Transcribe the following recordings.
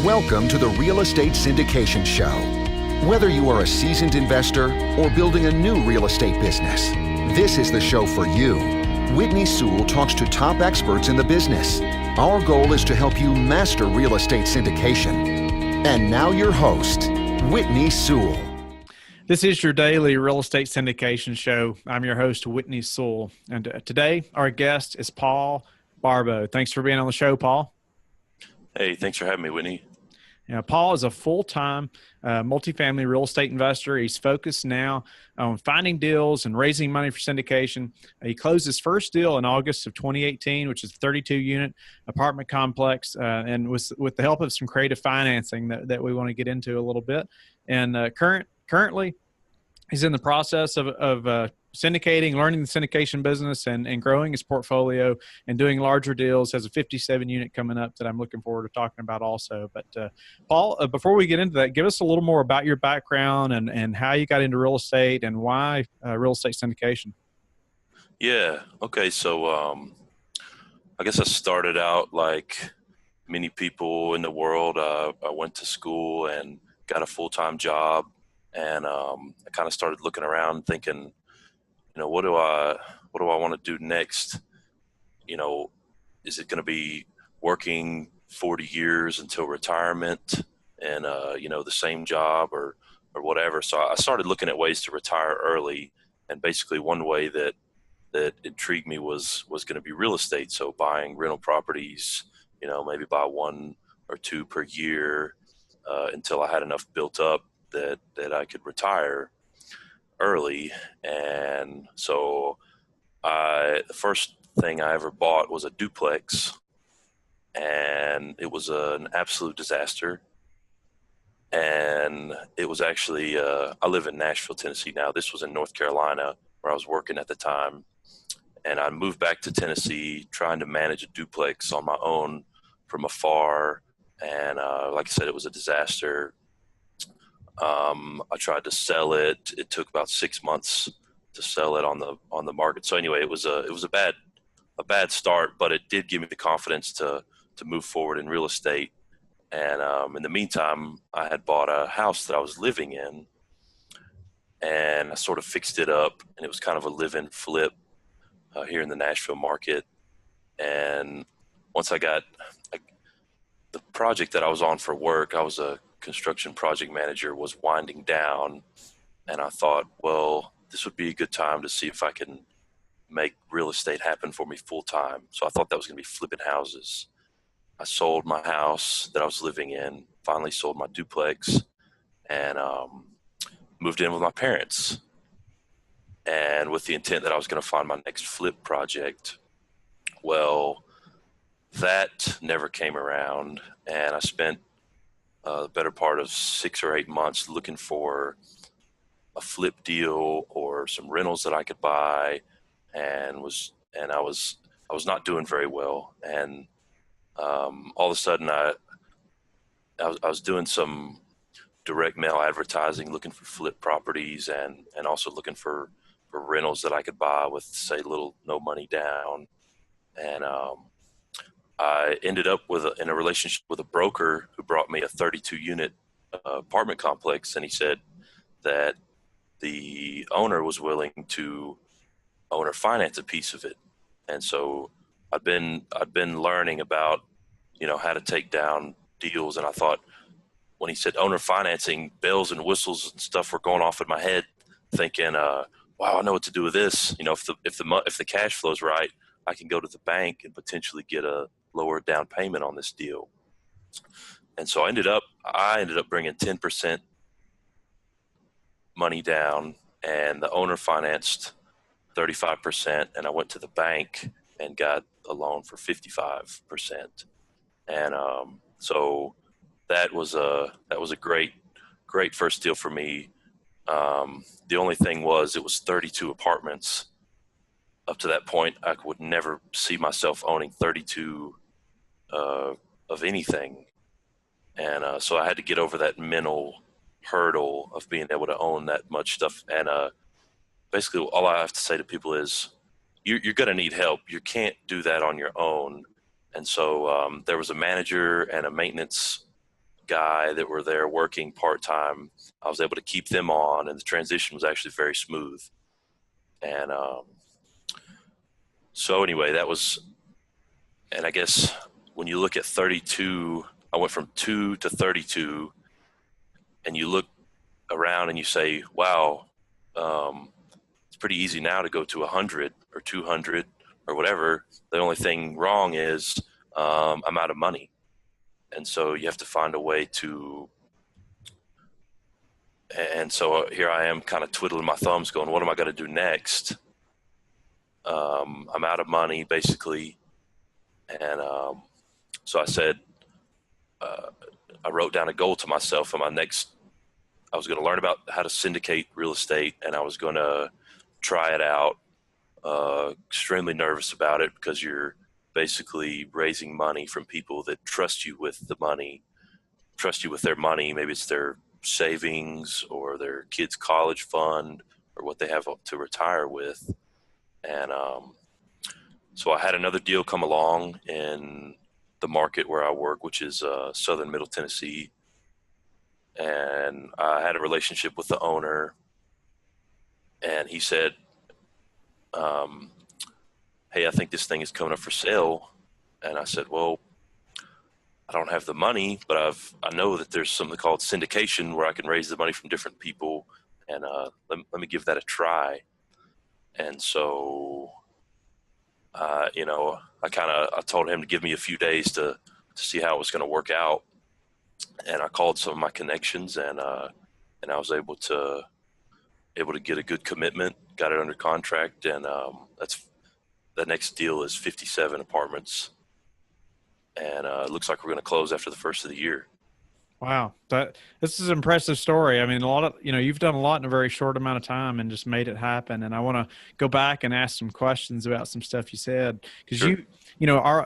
Welcome to the Real Estate Syndication Show. Whether you are a seasoned investor or building a new real estate business, this is the show for you. Whitney Sewell talks to top experts in the business. Our goal is to help you master real estate syndication. And now your host, Whitney Sewell. This is your daily real estate syndication show. I'm your host, Whitney Sewell. And today our guest is Paul Barbeau. Thanks for being on the show, Paul. Hey, thanks for having me, Whitney. Paul is a full-time multifamily real estate investor. He's focused now on finding deals and raising money for syndication. He closed his first deal in August of 2018, which is a 32-unit apartment complex, and with the help of some creative financing that we want to get into a little bit. And currently, he's in the process of syndicating, learning the syndication business and growing his portfolio and doing larger deals. Has a 57-unit coming up that I'm looking forward to talking about also. But Paul, before we get into that, give us a little more about your background and how you got into real estate and why real estate syndication. Yeah. Okay. So I guess I started out like many people in the world. I went to school and got a full-time job, and I kind of started looking around thinking, what do I want to do next? Is it going to be working 40 years until retirement and, the same job or whatever? So I started looking at ways to retire early. And basically one way that intrigued me was going to be real estate. So buying rental properties, maybe buy one or two per year until I had enough built up that I could retire early. And so the first thing I ever bought was a duplex, and it was an absolute disaster. And it was actually I live in Nashville, Tennessee now. This was in North Carolina where I was working at the time, and I moved back to Tennessee trying to manage a duplex on my own from afar. And like I said, it was a disaster. I tried to sell it. It took about 6 months to sell it on the market. So anyway, it was a bad start, but it did give me the confidence to move forward in real estate. And in the meantime, I had bought a house that I was living in, and I sort of fixed it up, and it was kind of a live-in flip here in the Nashville market. And once I got the project that I was on for work, I was a construction project manager, was winding down, and I thought, well, this would be a good time to see if I can make real estate happen for me full time. So I thought that was going to be flipping houses. I sold my house that I was living in, finally sold my duplex, and moved in with my parents, and with the intent that I was going to find my next flip project. Well, that never came around, and I spent the better part of 6 or 8 months looking for a flip deal or some rentals that I could buy, and I was not doing very well. And all of a sudden I was doing some direct mail advertising, looking for flip properties and also looking for rentals that I could buy with, say, no money down. And I ended up in a relationship with a broker who brought me a 32-unit apartment complex, and he said that the owner was willing to owner finance a piece of it. And so I'd been learning about how to take down deals, and I thought when he said owner financing, bells and whistles and stuff were going off in my head, thinking, wow, I know what to do with this. If the cash flow's right, I can go to the bank and potentially get a lower down payment on this deal. And so I ended up bringing 10% money down, and the owner financed 35%, and I went to the bank and got a loan for 55%. And so that was a great first deal for me. The only thing was it was 32 apartments. Up to that point, I would never see myself owning 32 of anything. And so I had to get over that mental hurdle of being able to own that much stuff. And basically all I have to say to people is you're going to need help. You can't do that on your own. And so there was a manager and a maintenance guy that were there working part-time. I was able to keep them on, and the transition was actually very smooth. And so anyway, that was, and I guess when you look at 32, I went from 2 to 32, and you look around and you say, wow, it's pretty easy now to go to 100 or 200 or whatever. The only thing wrong is I'm out of money. And so you have to find a way to, and so here I am kind of twiddling my thumbs going, what am I going to do next? I'm out of money basically. And so I said, I wrote down a goal to myself, and I was going to learn about how to syndicate real estate, and I was going to try it out. Extremely nervous about it because you're basically raising money from people that trust you with the money, trust you with their money. Maybe it's their savings or their kids' college fund or what they have to retire with. And so I had another deal come along in the market where I work, which is southern Middle Tennessee. And I had a relationship with the owner, and he said, hey, I think this thing is coming up for sale. And I said, well, I don't have the money, but I know that there's something called syndication where I can raise the money from different people, and let me give that a try. And so, I told him to give me a few days to see how it was going to work out. And I called some of my connections, and I was able to get a good commitment, got it under contract, and the next deal is 57 apartments, and it looks like we're going to close after the first of the year. Wow. This is an impressive story. I mean, you've done a lot in a very short amount of time and just made it happen. And I want to go back and ask some questions about some stuff you said, because Sure.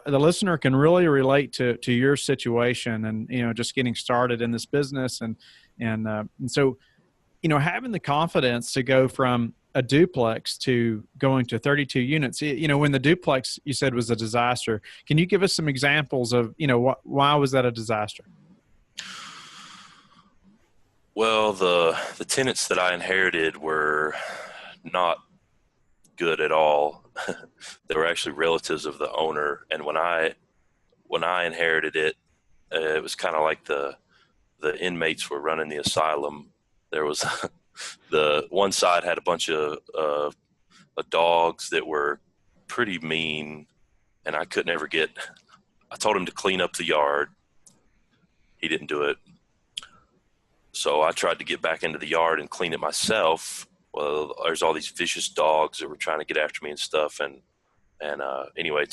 The listener can really relate to your situation and, just getting started in this business. And so, having the confidence to go from a duplex to going to 32 units, when the duplex you said was a disaster, can you give us some examples of, why was that a disaster? Well, the tenants that I inherited were not good at all. They were actually relatives of the owner, and when I inherited it, it was kind of like the inmates were running the asylum. There was the one side had a bunch of dogs that were pretty mean, and I couldn't ever get. I told him to clean up the yard. He didn't do it. So I tried to get back into the yard and clean it myself. Well, there's all these vicious dogs that were trying to get after me and stuff. And anyway,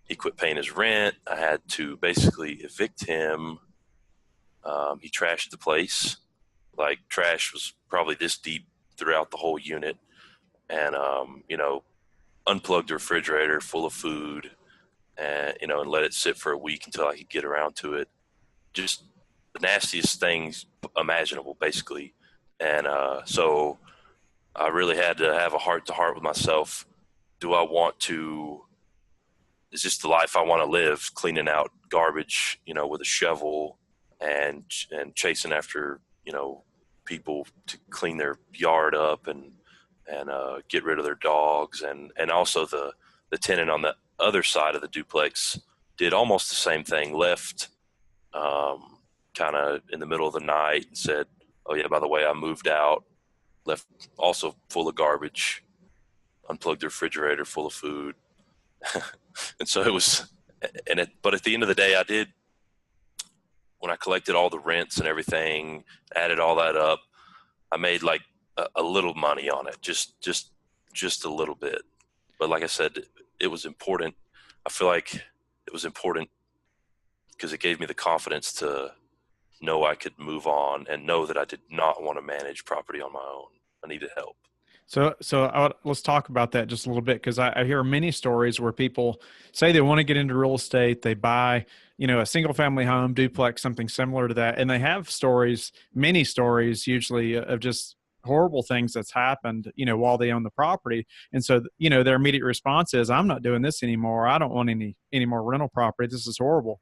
he quit paying his rent. I had to basically evict him. He trashed the place. Like, trash was probably this deep throughout the whole unit. And, unplugged the refrigerator full of food and let it sit for a week until I could get around to it. Just the nastiest things imaginable, basically. And so I really had to have a heart-to-heart with myself. Is this the life I want to live, cleaning out garbage, with a shovel and chasing after, people to clean their yard up and get rid of their dogs. And also the tenant on the other side of the duplex did almost the same thing, left kind of in the middle of the night and said, oh yeah, by the way, I moved out, left also full of garbage, unplugged the refrigerator full of food. And so it was, but at the end of the day, when I collected all the rents and everything, added all that up, I made like a little money on it, just a little bit. But like I said, it was important. I feel like it was important because it gave me the confidence to know I could move on and know that I did not want to manage property on my own. I needed help. So let's talk about that just a little bit, because I hear many stories where people say they want to get into real estate. They buy, a single family home, duplex, something similar to that. And they have many stories usually of just horrible things that's happened, while they own the property. And so, their immediate response is, I'm not doing this anymore. I don't want any more rental property. This is horrible.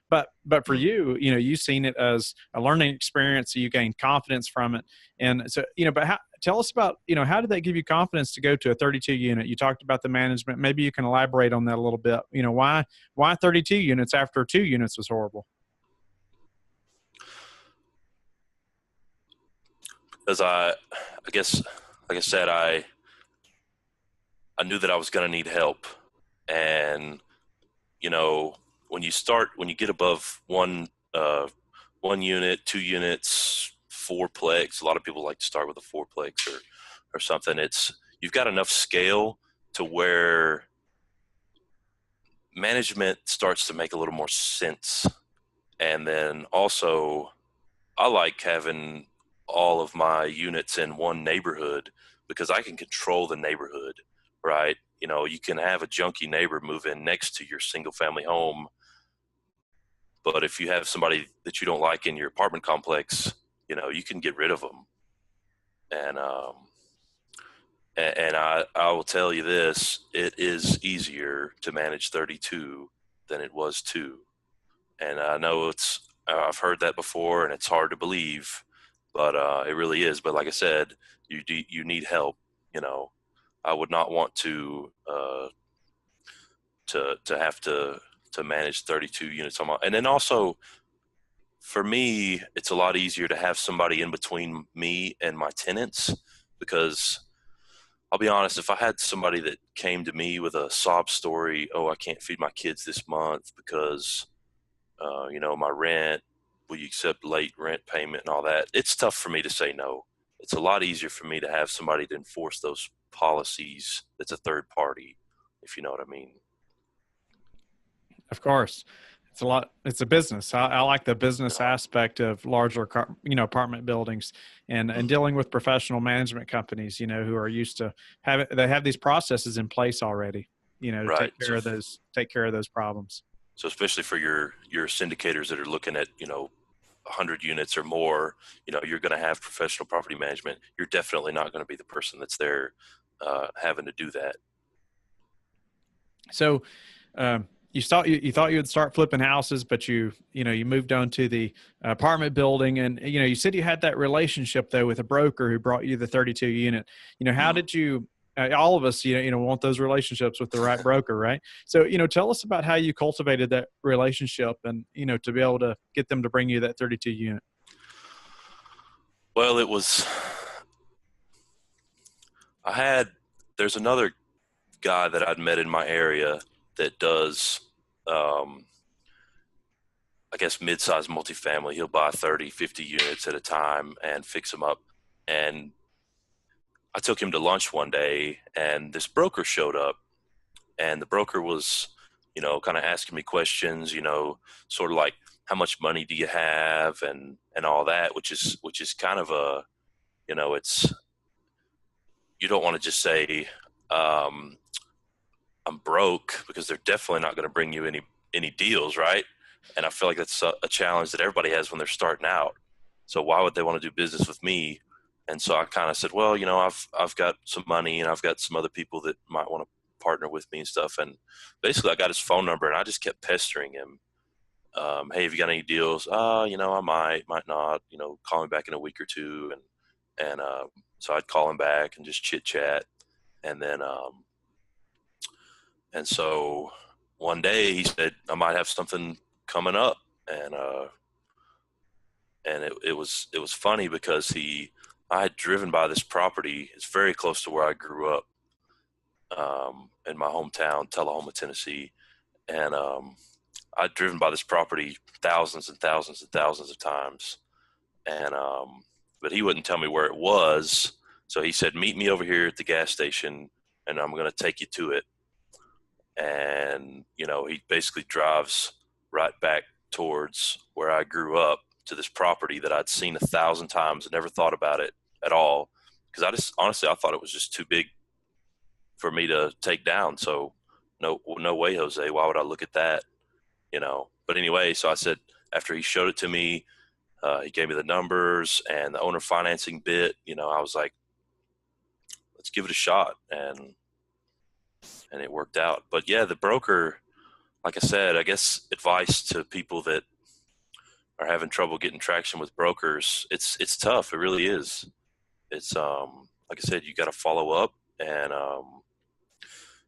But for you, you've seen it as a learning experience. So you gain confidence from it. And so, but tell us about, how did that give you confidence to go to a 32 unit? You talked about the management. Maybe you can elaborate on that a little bit. Why 32 units after 2 units was horrible? Because I guess, like I said, I knew that I was going to need help. And, when you get above one unit, 2 units, fourplex, a lot of people like to start with a fourplex or something. You've got enough scale to where management starts to make a little more sense. And then also, I like having all of my units in one neighborhood because I can control the neighborhood, right? You can have a junky neighbor move in next to your single family home, but if you have somebody that you don't like in your apartment complex, you can get rid of them. And I will tell you this, it is easier to manage 32 than it was 2. And I know I've heard that before and it's hard to believe, but it really is. But like I said, you need help. I would not want to have to manage 32 units on my, and then also for me, it's a lot easier to have somebody in between me and my tenants, because I'll be honest, if I had somebody that came to me with a sob story, oh, I can't feed my kids this month because, my rent, will you accept late rent payment and all that? It's tough for me to say no. It's a lot easier for me to have somebody to enforce those policies that's a third party, if you know what I mean. Of course. It's a business. I like the business aspect of larger, apartment buildings and dealing with professional management companies, who are used to they have these processes in place already, to Right. take care of those problems. So especially for your syndicators that are looking at, 100 units or more, you're going to have professional property management. You're definitely not going to be the person that's there having to do that. So, you thought you would start flipping houses, but you moved on to the apartment building, and you said you had that relationship though with a broker who brought you the 32 unit. How did you? All of us, want those relationships with the right broker, right? So, tell us about how you cultivated that relationship, and to be able to get them to bring you that 32 unit. Well, there's another guy that I'd met in my area that does, I guess, mid-sized multifamily. He'll buy 30, 50 units at a time and fix them up. And I took him to lunch one day, and this broker showed up, and the broker was, kind of asking me questions, sort of like, how much money do you have, and all that, which is kind of a, it's, you don't want to just say, I'm broke, because they're definitely not going to bring you any deals, right? And I feel like that's a challenge that everybody has when they're starting out. So why would they want to do business with me? And so I kind of said, well, I've got some money, and I've got some other people that might want to partner with me and stuff. And basically I got his phone number, and I just kept pestering him. Hey, have you got any deals? I might not, call me back in a week or two. And so I'd call him back and just chit chat. And then, and so one day he said, I might have something coming up. And it was funny because I had driven by this property. It's very close to where I grew up, in my hometown, Tullahoma, Tennessee. And I'd driven by this property thousands and thousands and thousands of times. And but he wouldn't tell me where it was. So he said, meet me over here at the gas station, and I'm going to take you to it. And, he basically drives right back towards where I grew up, to this property that I'd seen 1,000 times and never thought about it at all. Because I thought it was just too big for me to take down. So no way, Jose. Why would I look at that? But anyway, so I said, after he showed it to me, he gave me the numbers and the owner financing bit, I was like, let's give it a shot. And it worked out. But yeah, the broker, like I said, I guess advice to people that are having trouble getting traction with brokers, it's tough. It really is. It's like I said, you got to follow up and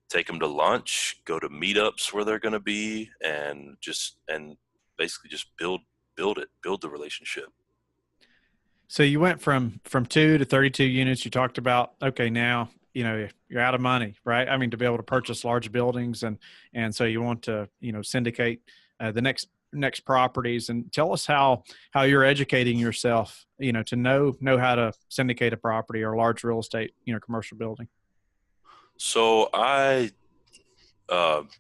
take them to lunch, go to meetups where they're going to be, and basically just build the relationship. So you went from 2 to 32 units. You talked about, okay, now, you're out of money, right? I mean, to be able to purchase large buildings, and so you want to, syndicate the next properties. And tell us how you're educating yourself, to know how to syndicate a property or large real estate, commercial building. So I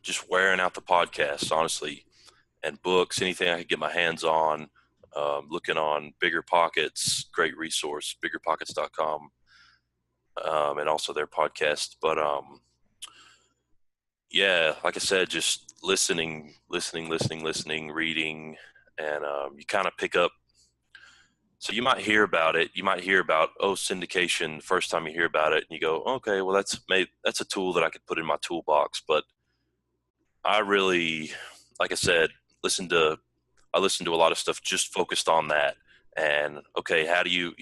just wearing out the podcasts, honestly, and books, anything I could get my hands on. Looking on Bigger Pockets, great resource, biggerpockets.com, and also their podcast. But yeah, like I said, just listening, reading, and you kind of pick up. So you might hear about it. You might hear about, syndication. First time you hear about it, and you go, okay, well that's a tool that I could put in my toolbox. But I really, like I said, I listened to a lot of stuff just focused on that. And okay, how do you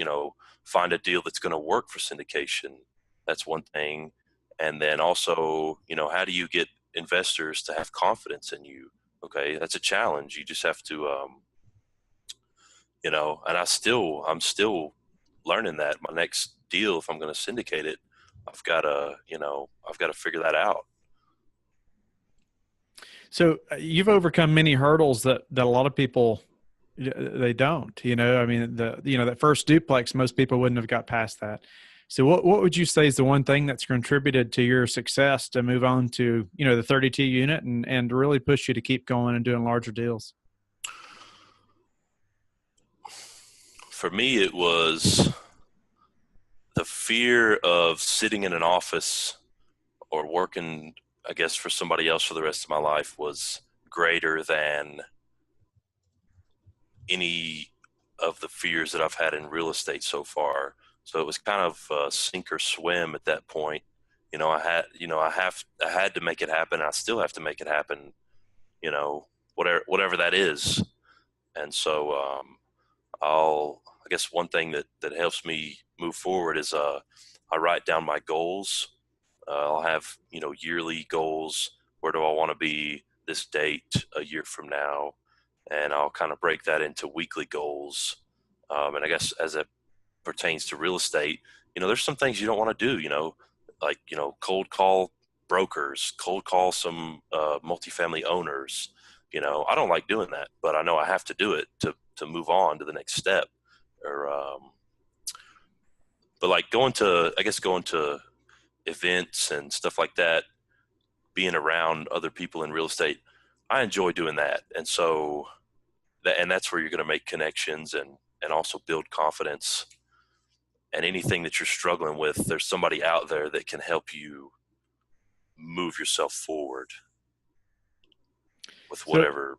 find a deal that's going to work for syndication? That's one thing. And then also, how do you get investors to have confidence in you? Okay, that's a challenge. You just have to, and I'm still learning that. My next deal, if I'm going to syndicate it, I've got to figure that out. So you've overcome many hurdles that a lot of people, they don't. I mean, that first duplex, most people wouldn't have got past that. So what would you say is the one thing that's contributed to your success to move on to, the 32 unit and really push you to keep going and doing larger deals? For me, it was the fear of sitting in an office or working, I guess, for somebody else for the rest of my life was greater than any of the fears that I've had in real estate so far. So it was kind of sink or swim at that point. I had to make it happen. I still have to make it happen, whatever that is. And so, I guess one thing that helps me move forward is, I write down my goals. I'll have, yearly goals. Where do I want to be this date a year from now? And I'll kind of break that into weekly goals. And I guess as it pertains to real estate, there's some things you don't want to do, like, cold call brokers, cold call some multifamily owners. I don't like doing that, but I know I have to do it to move on to the next step. Or, but like going to events and stuff like that, being around other people in real estate, I enjoy doing that. And so that's where you're going to make connections and also build confidence. And anything that you're struggling with, there's somebody out there that can help you move yourself forward with whatever.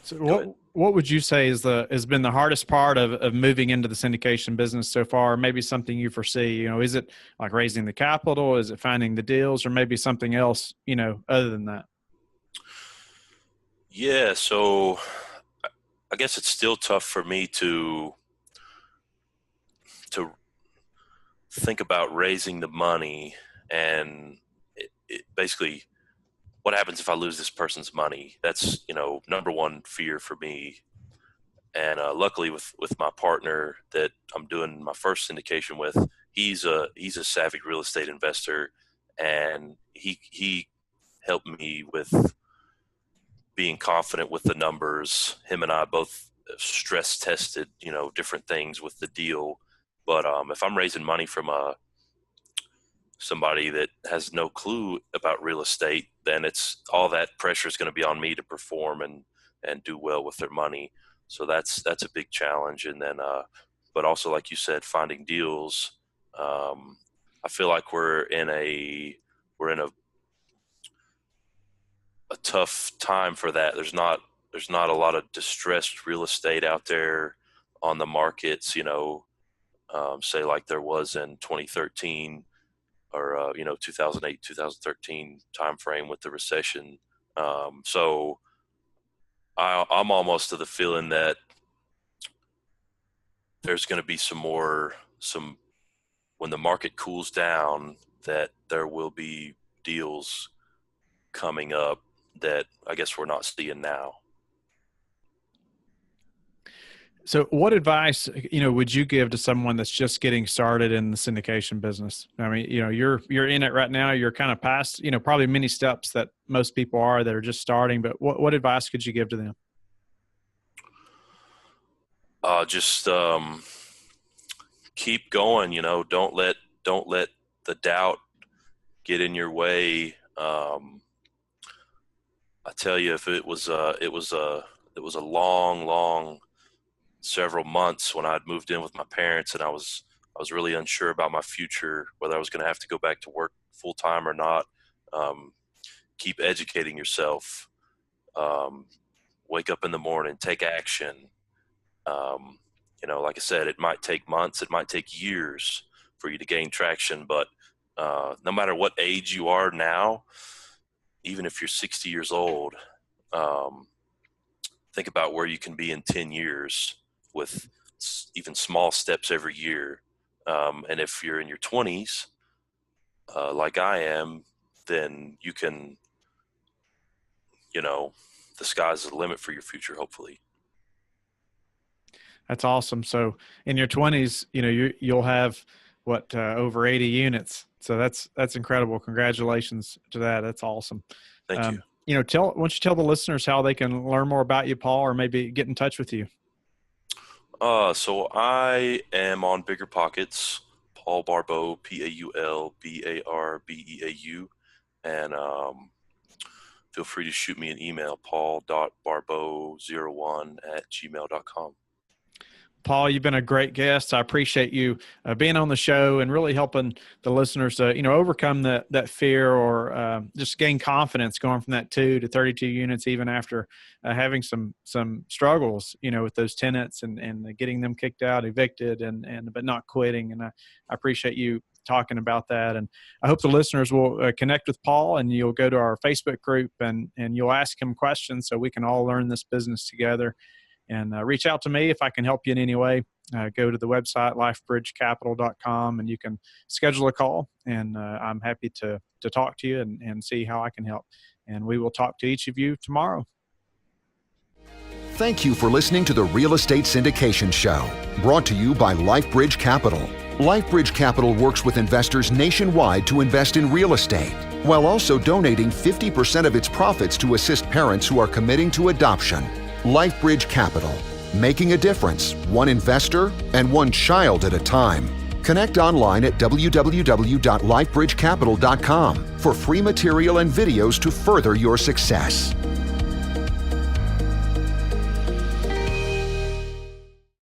So what would you say has been the hardest part of moving into the syndication business so far? Maybe something you foresee, is it like raising the capital? Is it finding the deals, or maybe something else, other than that? Yeah. So I guess it's still tough for me to think about raising the money, and it basically, what happens if I lose this person's money? That's, number one fear for me. And luckily with my partner that I'm doing my first syndication with, he's a savvy real estate investor, and he helped me with being confident with the numbers. Him and I both stress tested, different things with the deal. But if I'm raising money from somebody that has no clue about real estate, then it's all that pressure is going to be on me to perform and do well with their money. So that's a big challenge. And then, but also, like you said, finding deals. I feel like we're in a tough time for that. There's not a lot of distressed real estate out there on the markets, say like there was in 2013 or 2008, 2013 timeframe with the recession. So I'm almost of the feeling that there's going to be some when the market cools down, that there will be deals coming up that I guess we're not seeing now. So what advice, would you give to someone that's just getting started in the syndication business? I mean, you're in it right now. You're kind of past, probably many steps that most people are that are just starting, but what advice could you give to them? Just keep going. Don't let the doubt get in your way. I tell you, if it was a long several months when I'd moved in with my parents, and I was really unsure about my future, whether I was going to have to go back to work full time or not. Keep educating yourself. Wake up in the morning, take action. Like I said, it might take months, it might take years for you to gain traction, but no matter what age you are now, even if you're 60 years old, think about where you can be in 10 years with even small steps every year. And if you're in your 20s, like I am, then you can, the sky's the limit for your future, hopefully. That's awesome. So in your 20s, you'll have over 80 units. So that's incredible. Congratulations to that. That's awesome. Thank you. Why don't you tell the listeners how they can learn more about you, Paul, or maybe get in touch with you? So I am on Bigger Pockets, Paul Barbeau, PaulBarbeau, and feel free to shoot me an email, paul.barbeau01@gmail.com. Paul, you've been a great guest. I appreciate you being on the show and really helping the listeners to, overcome that fear or just gain confidence going from that 2 to 32 units, even after having some struggles, with those tenants and getting them kicked out, evicted, but not quitting. And I appreciate you talking about that. And I hope the listeners will connect with Paul, and you'll go to our Facebook group and you'll ask him questions so we can all learn this business together. And reach out to me if I can help you in any way. Go to the website, lifebridgecapital.com, and you can schedule a call. And I'm happy to talk to you and see how I can help. And we will talk to each of you tomorrow. Thank you for listening to the Real Estate Syndication Show, brought to you by Life Bridge Capital. Life Bridge Capital works with investors nationwide to invest in real estate, while also donating 50% of its profits to assist parents who are committing to adoption. Life Bridge Capital, making a difference, one investor and one child at a time. Connect online at www.lifebridgecapital.com for free material and videos to further your success.